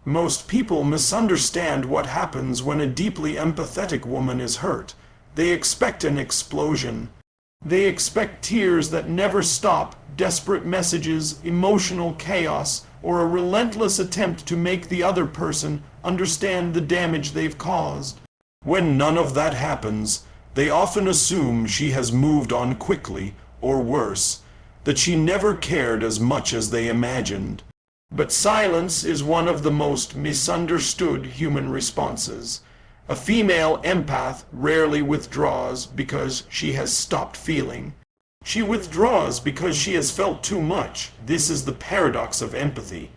Most people misunderstand what happens when a deeply empathetic woman is hurt. They expect an explosion. They expect tears that never stop, desperate messages, emotional chaos, or a relentless attempt to make the other person understand the damage they've caused. When none of that happens, they often assume she has moved on quickly, or worse, that she never cared as much as they imagined. But silence is one of the most misunderstood human responses. A female empath rarely withdraws because she has stopped feeling. She withdraws because she has felt too much. This is the paradox of empathy.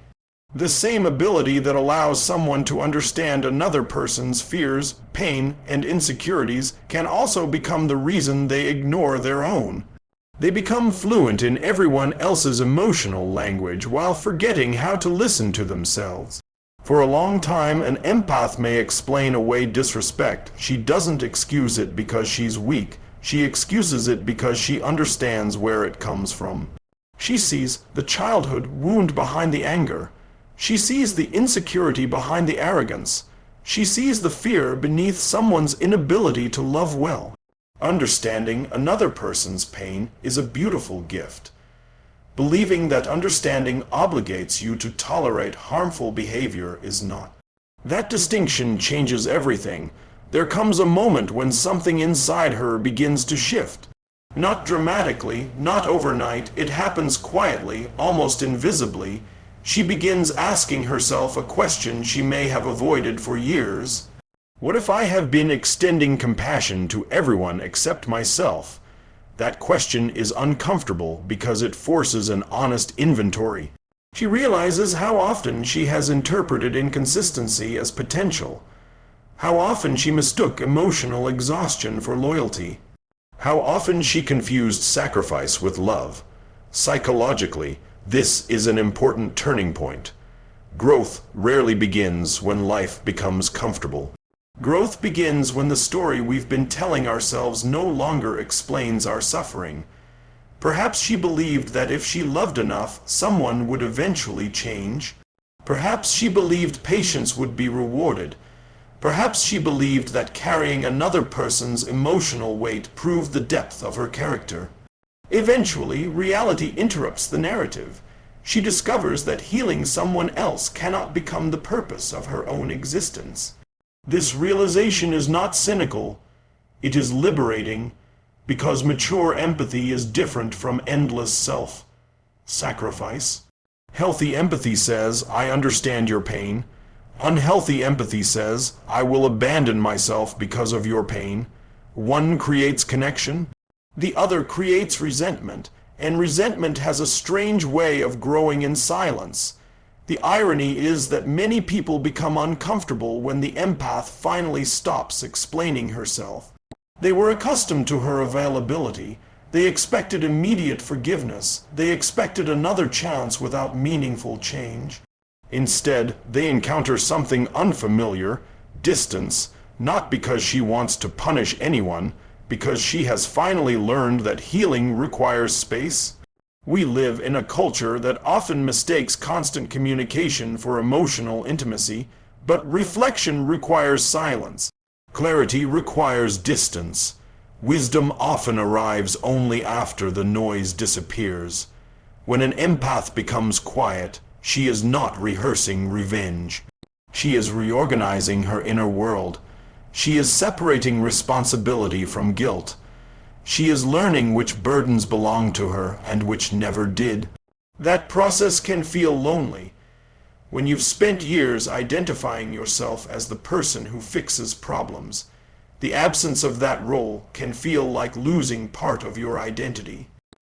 The same ability that allows someone to understand another person's fears, pain, and insecurities can also become the reason they ignore their own. They become fluent in everyone else's emotional language while forgetting how to listen to themselves. For a long time, an empath may explain away disrespect. She doesn't excuse it because she's weak. She excuses it because she understands where it comes from. She sees the childhood wound behind the anger. She sees the insecurity behind the arrogance. She sees the fear beneath someone's inability to love well. Understanding another person's pain is a beautiful gift. Believing that understanding obligates you to tolerate harmful behavior is not. That distinction changes everything. There comes a moment when something inside her begins to shift. Not dramatically, not overnight, it happens quietly, almost invisibly. She begins asking herself a question she may have avoided for years. What if I have been extending compassion to everyone except myself? That question is uncomfortable because it forces an honest inventory. She realizes how often she has interpreted inconsistency as potential. How often she mistook emotional exhaustion for loyalty. How often she confused sacrifice with love. Psychologically, this is an important turning point. Growth rarely begins when life becomes comfortable. Growth begins when the story we've been telling ourselves no longer explains our suffering. Perhaps she believed that if she loved enough, someone would eventually change. Perhaps she believed patience would be rewarded. Perhaps she believed that carrying another person's emotional weight proved the depth of her character. Eventually, reality interrupts the narrative. She discovers that healing someone else cannot become the purpose of her own existence. This realization is not cynical, it is liberating, because mature empathy is different from endless self-sacrifice. Healthy empathy says, I understand your pain. Unhealthy empathy says, I will abandon myself because of your pain. One creates connection, the other creates resentment, and resentment has a strange way of growing in silence. The irony is that many people become uncomfortable when the empath finally stops explaining herself. They were accustomed to her availability. They expected immediate forgiveness. They expected another chance without meaningful change. Instead, they encounter something unfamiliar, distance, not because she wants to punish anyone, because she has finally learned that healing requires space. We live in a culture that often mistakes constant communication for emotional intimacy, but reflection requires silence. Clarity requires distance. Wisdom often arrives only after the noise disappears. When an empath becomes quiet, she is not rehearsing revenge. She is reorganizing her inner world. She is separating responsibility from guilt. She is learning which burdens belong to her and which never did. That process can feel lonely. When you've spent years identifying yourself as the person who fixes problems, the absence of that role can feel like losing part of your identity.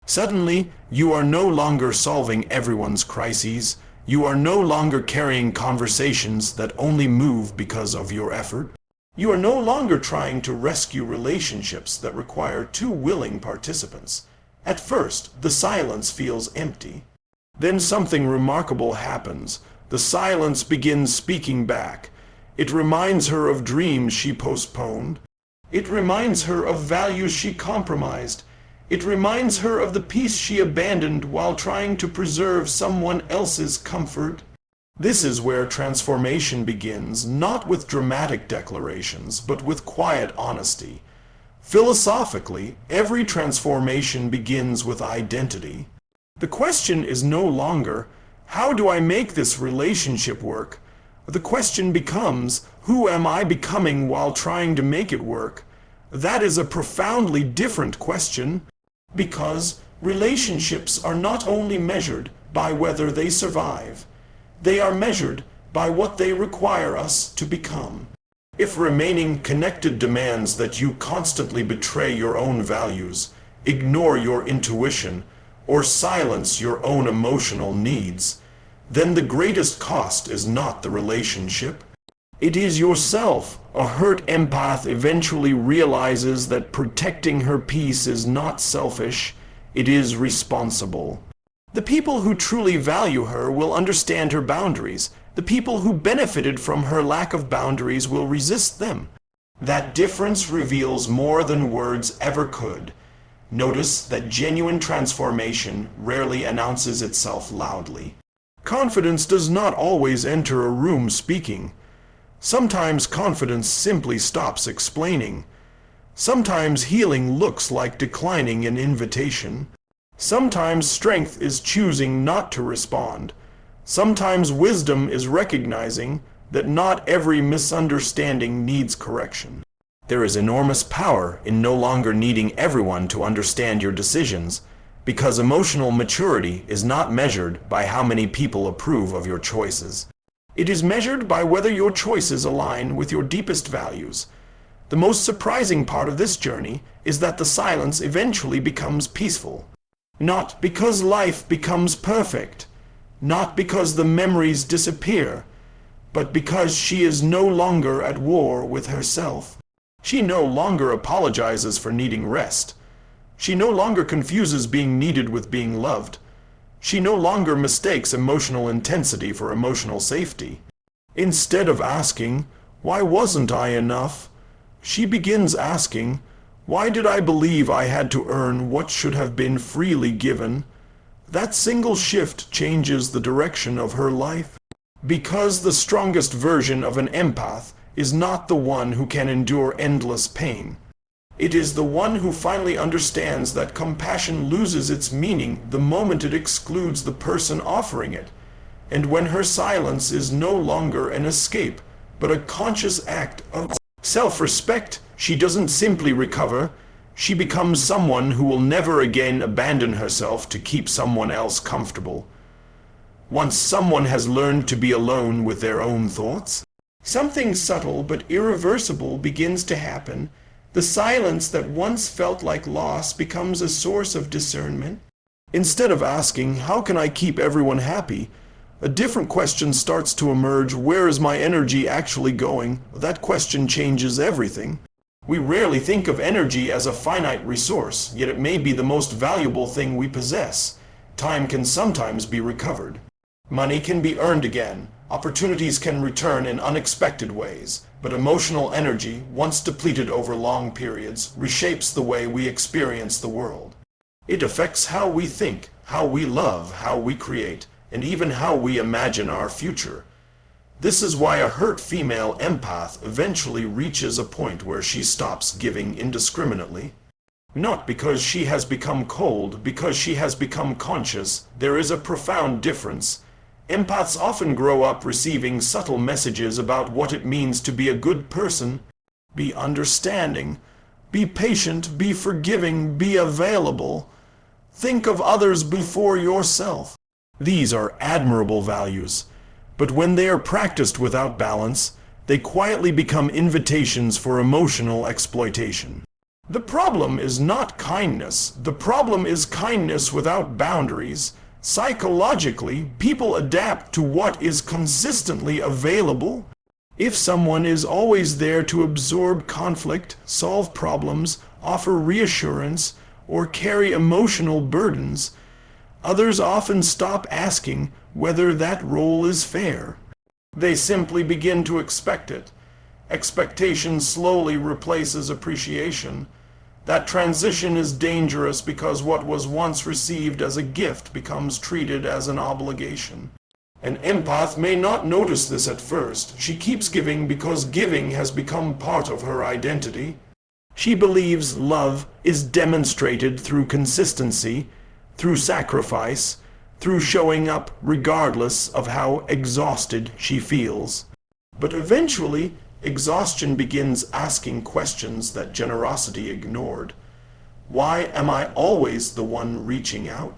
Suddenly, you are no longer solving everyone's crises. You are no longer carrying conversations that only move because of your effort. You are no longer trying to rescue relationships that require two willing participants. At first, the silence feels empty. Then something remarkable happens. The silence begins speaking back. It reminds her of dreams she postponed. It reminds her of values she compromised. It reminds her of the peace she abandoned while trying to preserve someone else's comfort. This is where transformation begins, not with dramatic declarations, but with quiet honesty. Philosophically, every transformation begins with identity. The question is no longer, how do I make this relationship work? The question becomes, who am I becoming while trying to make it work? That is a profoundly different question, because relationships are not only measured by whether they survive, they are measured by what they require us to become. If remaining connected demands that you constantly betray your own values, ignore your intuition, or silence your own emotional needs, then the greatest cost is not the relationship. It is yourself. A hurt empath eventually realizes that protecting her peace is not selfish, it is responsible. The people who truly value her will understand her boundaries. The people who benefited from her lack of boundaries will resist them. That difference reveals more than words ever could. Notice that genuine transformation rarely announces itself loudly. Confidence does not always enter a room speaking. Sometimes confidence simply stops explaining. Sometimes healing looks like declining an invitation. Sometimes strength is choosing not to respond. Sometimes wisdom is recognizing that not every misunderstanding needs correction. There is enormous power in no longer needing everyone to understand your decisions, because emotional maturity is not measured by how many people approve of your choices. It is measured by whether your choices align with your deepest values. The most surprising part of this journey is that the silence eventually becomes peaceful. Not because life becomes perfect, not because the memories disappear, but because she is no longer at war with herself. She no longer apologizes for needing rest. She no longer confuses being needed with being loved. She no longer mistakes emotional intensity for emotional safety. Instead of asking, "Why wasn't I enough?" she begins asking, "Why did I believe I had to earn what should have been freely given?" That single shift changes the direction of her life. Because the strongest version of an empath is not the one who can endure endless pain. It is the one who finally understands that compassion loses its meaning the moment it excludes the person offering it, and when her silence is no longer an escape, but a conscious act of self-respect. She doesn't simply recover, she becomes someone who will never again abandon herself to keep someone else comfortable. Once someone has learned to be alone with their own thoughts, something subtle but irreversible begins to happen. The silence that once felt like loss becomes a source of discernment. Instead of asking, "How can I keep everyone happy?" a different question starts to emerge. Where is my energy actually going? That question changes everything. We rarely think of energy as a finite resource, yet it may be the most valuable thing we possess. Time can sometimes be recovered. Money can be earned again. Opportunities can return in unexpected ways. But emotional energy, once depleted over long periods, reshapes the way we experience the world. It affects how we think, how we love, how we create, and even how we imagine our future. This is why a hurt female empath eventually reaches a point where she stops giving indiscriminately. Not because she has become cold, because she has become conscious. There is a profound difference. Empaths often grow up receiving subtle messages about what it means to be a good person. Be understanding, be patient, be forgiving, be available. Think of others before yourself. These are admirable values, but when they are practiced without balance, they quietly become invitations for emotional exploitation. The problem is not kindness. The problem is kindness without boundaries. Psychologically, people adapt to what is consistently available. If someone is always there to absorb conflict, solve problems, offer reassurance, or carry emotional burdens, others often stop asking whether that role is fair. They simply begin to expect it. Expectation slowly replaces appreciation. That transition is dangerous because what was once received as a gift becomes treated as an obligation. An empath may not notice this at first. She keeps giving because giving has become part of her identity. She believes love is demonstrated through consistency, through sacrifice, through showing up regardless of how exhausted she feels. But eventually, exhaustion begins asking questions that generosity ignored. Why am I always the one reaching out?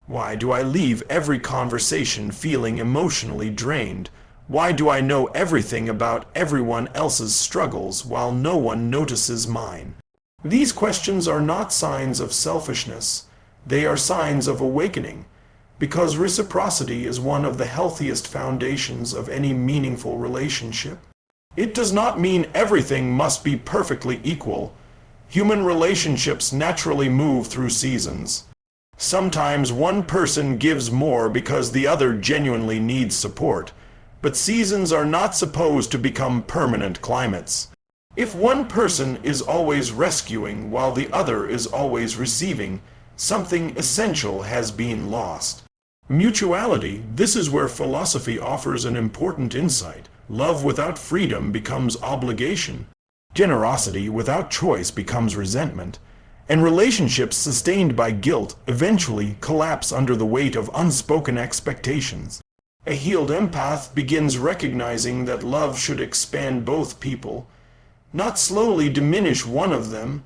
Why do I leave every conversation feeling emotionally drained? Why do I know everything about everyone else's struggles while no one notices mine? These questions are not signs of selfishness. They are signs of awakening, because reciprocity is one of the healthiest foundations of any meaningful relationship. It does not mean everything must be perfectly equal. Human relationships naturally move through seasons. Sometimes one person gives more because the other genuinely needs support, but seasons are not supposed to become permanent climates. If one person is always rescuing while the other is always receiving, something essential has been lost. Mutuality, this is where philosophy offers an important insight. Love without freedom becomes obligation. Generosity without choice becomes resentment. And relationships sustained by guilt eventually collapse under the weight of unspoken expectations. A healed empath begins recognizing that love should expand both people, not slowly diminish one of them.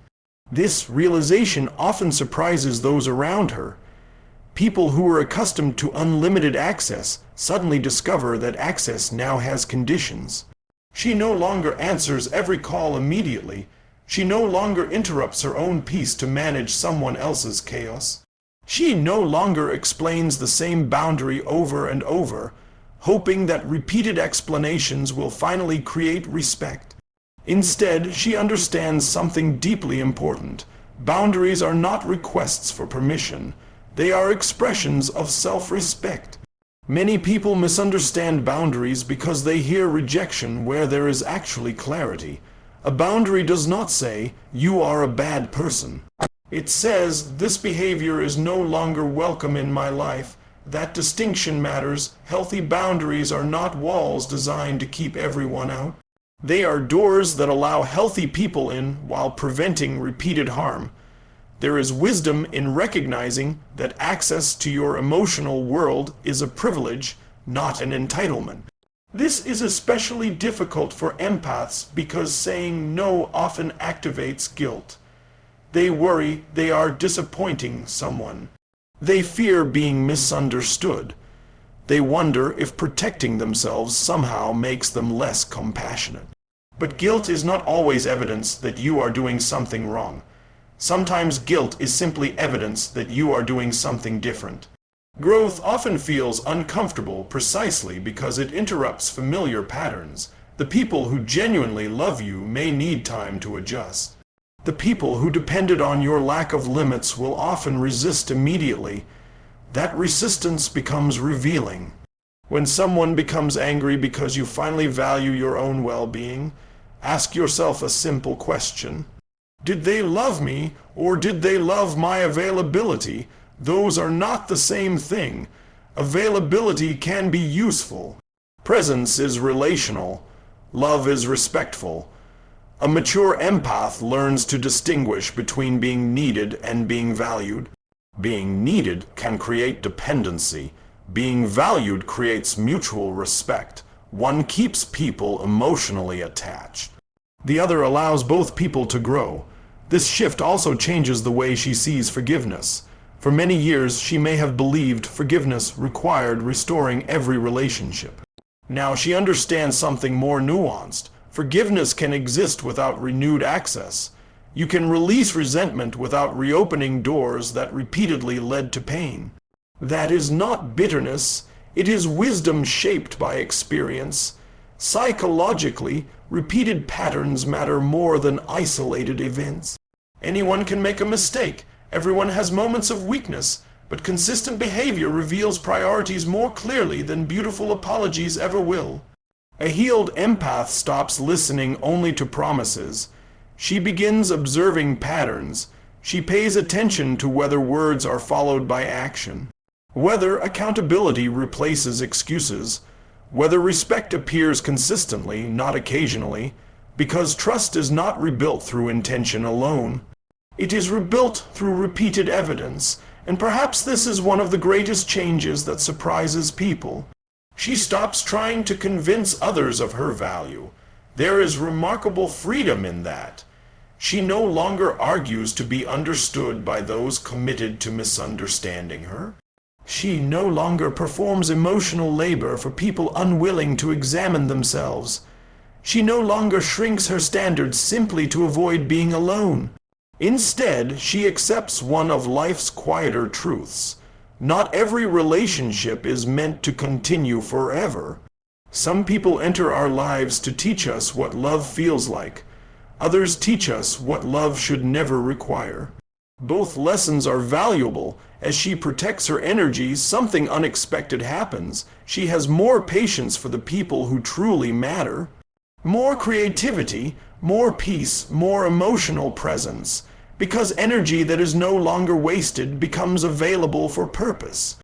This realization often surprises those around her. People who were accustomed to unlimited access suddenly discover that access now has conditions. She no longer answers every call immediately. She no longer interrupts her own peace to manage someone else's chaos. She no longer explains the same boundary over and over, hoping that repeated explanations will finally create respect. Instead, she understands something deeply important. Boundaries are not requests for permission. They are expressions of self-respect. Many people misunderstand boundaries because they hear rejection where there is actually clarity. A boundary does not say, "You are a bad person." It says, "This behavior is no longer welcome in my life." That distinction matters. Healthy boundaries are not walls designed to keep everyone out. They are doors that allow healthy people in while preventing repeated harm. There is wisdom in recognizing that access to your emotional world is a privilege, not an entitlement. This is especially difficult for empaths because saying no often activates guilt. They worry they are disappointing someone. They fear being misunderstood. They wonder if protecting themselves somehow makes them less compassionate. But guilt is not always evidence that you are doing something wrong. Sometimes guilt is simply evidence that you are doing something different. Growth often feels uncomfortable precisely because it interrupts familiar patterns. The people who genuinely love you may need time to adjust. The people who depended on your lack of limits will often resist immediately. That resistance becomes revealing. When someone becomes angry because you finally value your own well-being, ask yourself a simple question. Did they love me, or did they love my availability? Those are not the same thing. Availability can be useful. Presence is relational. Love is respectful. A mature empath learns to distinguish between being needed and being valued. Being needed can create dependency. Being valued creates mutual respect. One keeps people emotionally attached. The other allows both people to grow. This shift also changes the way she sees forgiveness. For many years, she may have believed forgiveness required restoring every relationship. Now she understands something more nuanced. Forgiveness can exist without renewed access. You can release resentment without reopening doors that repeatedly led to pain. That is not bitterness. It is wisdom shaped by experience. Psychologically, repeated patterns matter more than isolated events. Anyone can make a mistake. Everyone has moments of weakness, but consistent behavior reveals priorities more clearly than beautiful apologies ever will. A healed empath stops listening only to promises. She begins observing patterns. She pays attention to whether words are followed by action. whether accountability replaces excuses, whether respect appears consistently, not occasionally, because trust is not rebuilt through intention alone. It is rebuilt through repeated evidence, and perhaps this is one of the greatest changes that surprises people. She stops trying to convince others of her value. There is remarkable freedom in that. She no longer argues to be understood by those committed to misunderstanding her. She no longer performs emotional labor for people unwilling to examine themselves. She no longer shrinks her standards simply to avoid being alone. Instead, she accepts one of life's quieter truths. Not every relationship is meant to continue forever. Some people enter our lives to teach us what love feels like. Others teach us what love should never require. Both lessons are valuable. As she protects her energy, something unexpected happens. She has more patience for the people who truly matter. More creativity, more peace, more emotional presence. Because energy that is no longer wasted becomes available for purpose.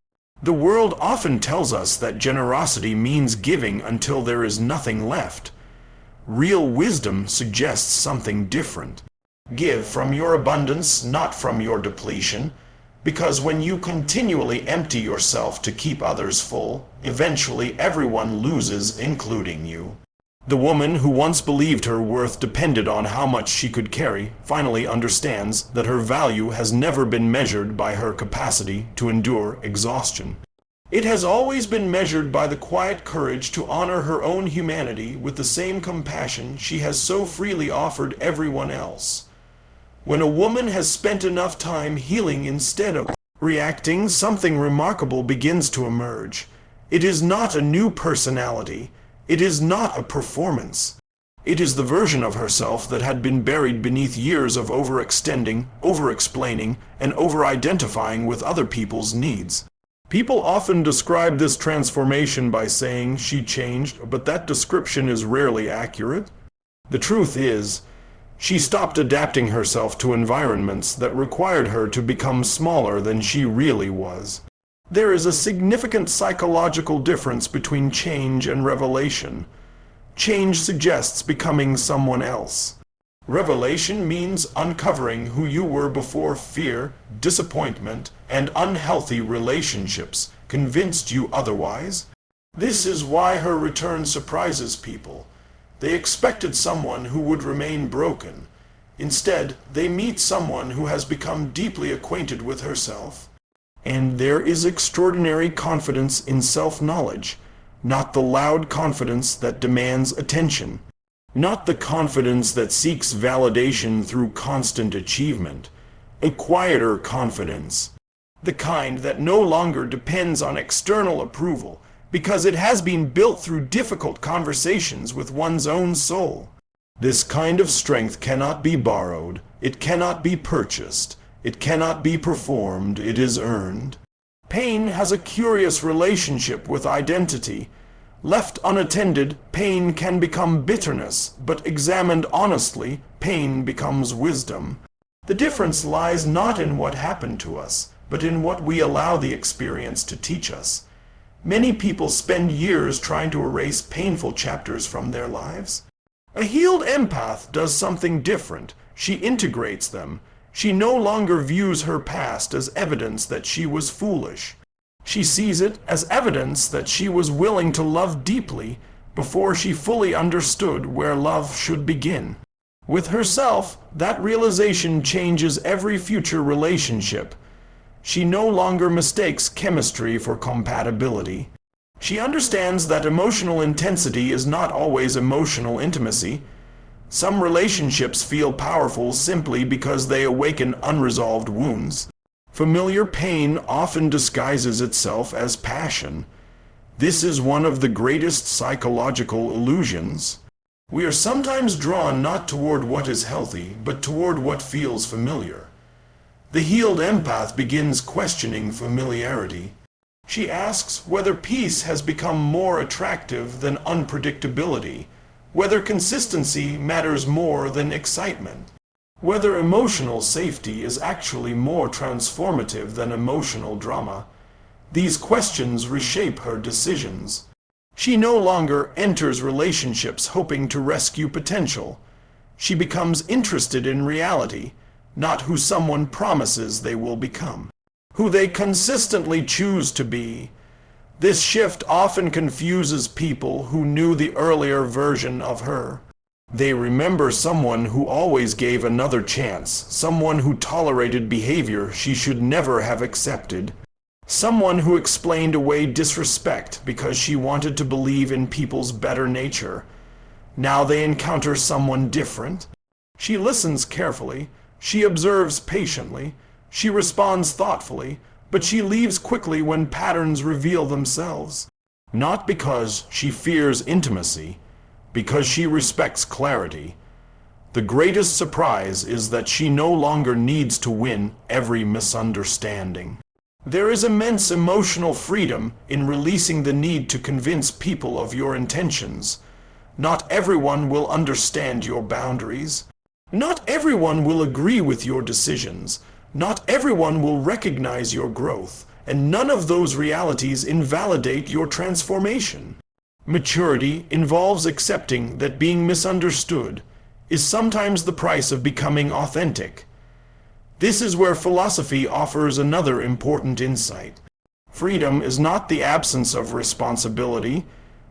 The world often tells us that generosity means giving until there is nothing left. Real wisdom suggests something different. Give from your abundance, not from your depletion, because when you continually empty yourself to keep others full, eventually everyone loses, including you. The woman who once believed her worth depended on how much she could carry finally understands that her value has never been measured by her capacity to endure exhaustion. It has always been measured by the quiet courage to honor her own humanity with the same compassion she has so freely offered everyone else. When a woman has spent enough time healing instead of reacting, something remarkable begins to emerge. It is not a new personality. It is not a performance. It is the version of herself that had been buried beneath years of overextending, over-explaining, and over-identifying with other people's needs. People often describe this transformation by saying she changed, but that description is rarely accurate. The truth is, she stopped adapting herself to environments that required her to become smaller than she really was. There is a significant psychological difference between change and revelation. Change suggests becoming someone else. Revelation means uncovering who you were before fear, disappointment, and unhealthy relationships convinced you otherwise. This is why her return surprises people. They expected someone who would remain broken. Instead, they meet someone who has become deeply acquainted with herself. And there is extraordinary confidence in self-knowledge, not the loud confidence that demands attention, not the confidence that seeks validation through constant achievement, a quieter confidence, the kind that no longer depends on external approval, because it has been built through difficult conversations with one's own soul. This kind of strength cannot be borrowed, it cannot be purchased, it cannot be performed, it is earned. Pain has a curious relationship with identity. Left unattended, pain can become bitterness, but examined honestly, pain becomes wisdom. The difference lies not in what happened to us, but in what we allow the experience to teach us. Many people spend years trying to erase painful chapters from their lives. A healed empath does something different. She integrates them. She no longer views her past as evidence that she was foolish. She sees it as evidence that she was willing to love deeply before she fully understood where love should begin. With herself, that realization changes every future relationship. She no longer mistakes chemistry for compatibility. She understands that emotional intensity is not always emotional intimacy. Some relationships feel powerful simply because they awaken unresolved wounds. Familiar pain often disguises itself as passion. This is one of the greatest psychological illusions. We are sometimes drawn not toward what is healthy, but toward what feels familiar. The healed empath begins questioning familiarity. She asks whether peace has become more attractive than unpredictability, whether consistency matters more than excitement, whether emotional safety is actually more transformative than emotional drama. These questions reshape her decisions. She no longer enters relationships hoping to rescue potential. She becomes interested in reality, not who someone promises they will become, who they consistently choose to be. This shift often confuses people who knew the earlier version of her. They remember someone who always gave another chance, someone who tolerated behavior she should never have accepted, someone who explained away disrespect because she wanted to believe in people's better nature. Now they encounter someone different. She listens carefully, she observes patiently, she responds thoughtfully, but she leaves quickly when patterns reveal themselves. Not because she fears intimacy, because she respects clarity. The greatest surprise is that she no longer needs to win every misunderstanding. There is immense emotional freedom in releasing the need to convince people of your intentions. Not everyone will understand your boundaries. Not everyone will agree with your decisions. Not everyone will recognize your growth, and none of those realities invalidate your transformation. Maturity involves accepting that being misunderstood is sometimes the price of becoming authentic. This is where philosophy offers another important insight. Freedom is not the absence of responsibility.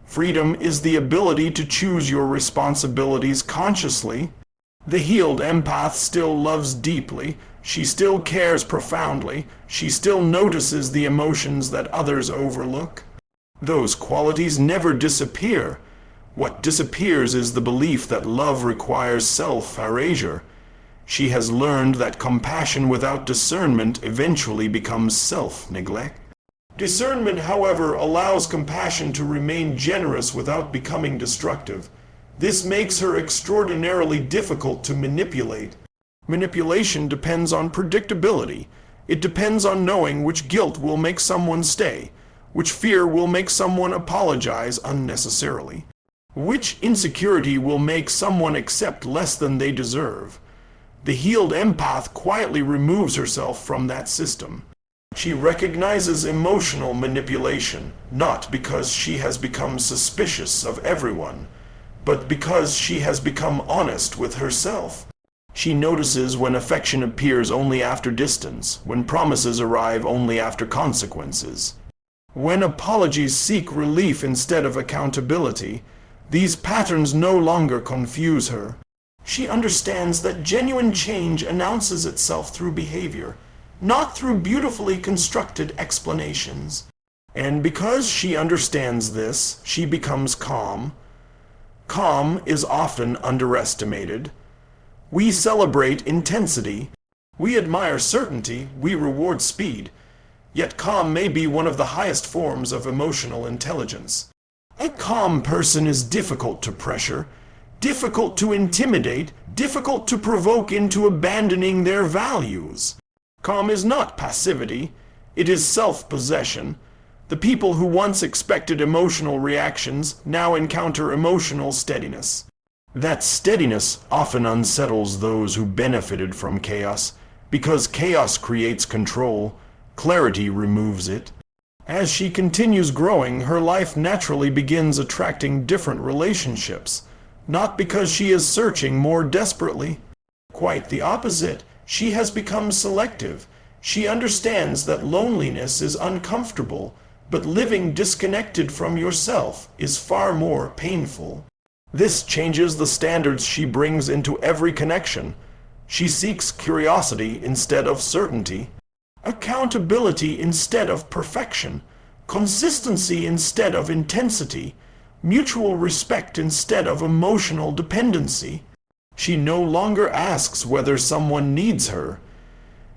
Freedom is the ability to choose your responsibilities consciously. The healed empath still loves deeply. She still cares profoundly. She still notices the emotions that others overlook. Those qualities never disappear. What disappears is the belief that love requires self-erasure. She has learned that compassion without discernment eventually becomes self-neglect. Discernment, however, allows compassion to remain generous without becoming destructive. This makes her extraordinarily difficult to manipulate. Manipulation depends on predictability. It depends on knowing which guilt will make someone stay, which fear will make someone apologize unnecessarily, which insecurity will make someone accept less than they deserve. The healed empath quietly removes herself from that system. She recognizes emotional manipulation, not because she has become suspicious of everyone, but because she has become honest with herself. She notices when affection appears only after distance, when promises arrive only after consequences. When apologies seek relief instead of accountability, these patterns no longer confuse her. She understands that genuine change announces itself through behavior, not through beautifully constructed explanations. And because she understands this, she becomes calm. Calm is often underestimated. We celebrate intensity. We admire certainty. We reward speed. Yet calm may be one of the highest forms of emotional intelligence. A calm person is difficult to pressure, difficult to intimidate, difficult to provoke into abandoning their values. Calm is not passivity, it is self-possession. The people who once expected emotional reactions now encounter emotional steadiness. That steadiness often unsettles those who benefited from chaos, because chaos creates control. Clarity removes it. As she continues growing, her life naturally begins attracting different relationships, not because she is searching more desperately. Quite the opposite. She has become selective. She understands that loneliness is uncomfortable, but living disconnected from yourself is far more painful. This changes the standards she brings into every connection. She seeks curiosity instead of certainty, accountability instead of perfection, consistency instead of intensity, mutual respect instead of emotional dependency. She no longer asks whether someone needs her.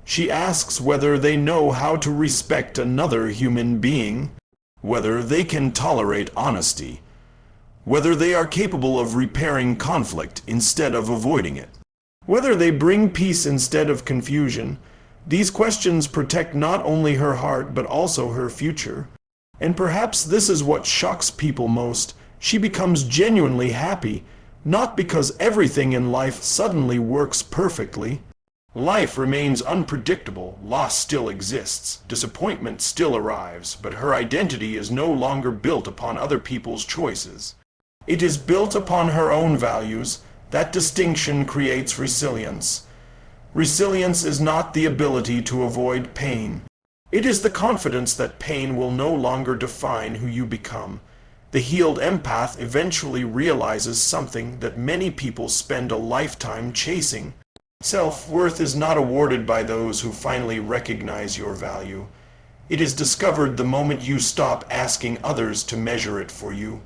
She asks whether they know how to respect another human being, whether they can tolerate honesty, whether they are capable of repairing conflict instead of avoiding it, whether they bring peace instead of confusion. These questions protect not only her heart but also her future. And perhaps this is what shocks people most. She becomes genuinely happy, not because everything in life suddenly works perfectly, Life remains unpredictable, loss still exists, disappointment still arrives, but her identity is no longer built upon other people's choices. It is built upon her own values. That distinction creates resilience. Resilience is not the ability to avoid pain. It is the confidence that pain will no longer define who you become. The healed empath eventually realizes something that many people spend a lifetime chasing. Self-worth is not awarded by those who finally recognize your value. It is discovered the moment you stop asking others to measure it for you.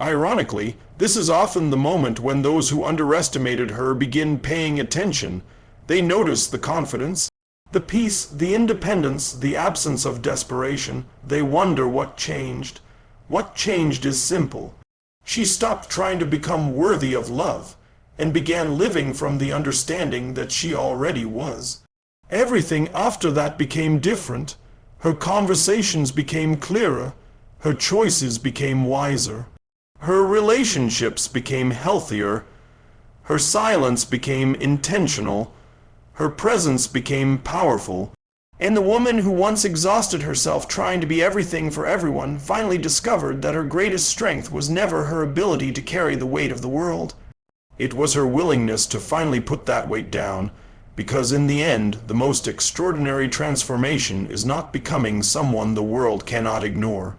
Ironically, this is often the moment when those who underestimated her begin paying attention. They notice the confidence, the peace, the independence, the absence of desperation. They wonder what changed. What changed is simple. She stopped trying to become worthy of love and began living from the understanding that she already was. Everything after that became different. Her conversations became clearer. Her choices became wiser. Her relationships became healthier. Her silence became intentional. Her presence became powerful. And the woman who once exhausted herself trying to be everything for everyone finally discovered that her greatest strength was never her ability to carry the weight of the world. It was her willingness to finally put that weight down, because in the end, the most extraordinary transformation is not becoming someone the world cannot ignore.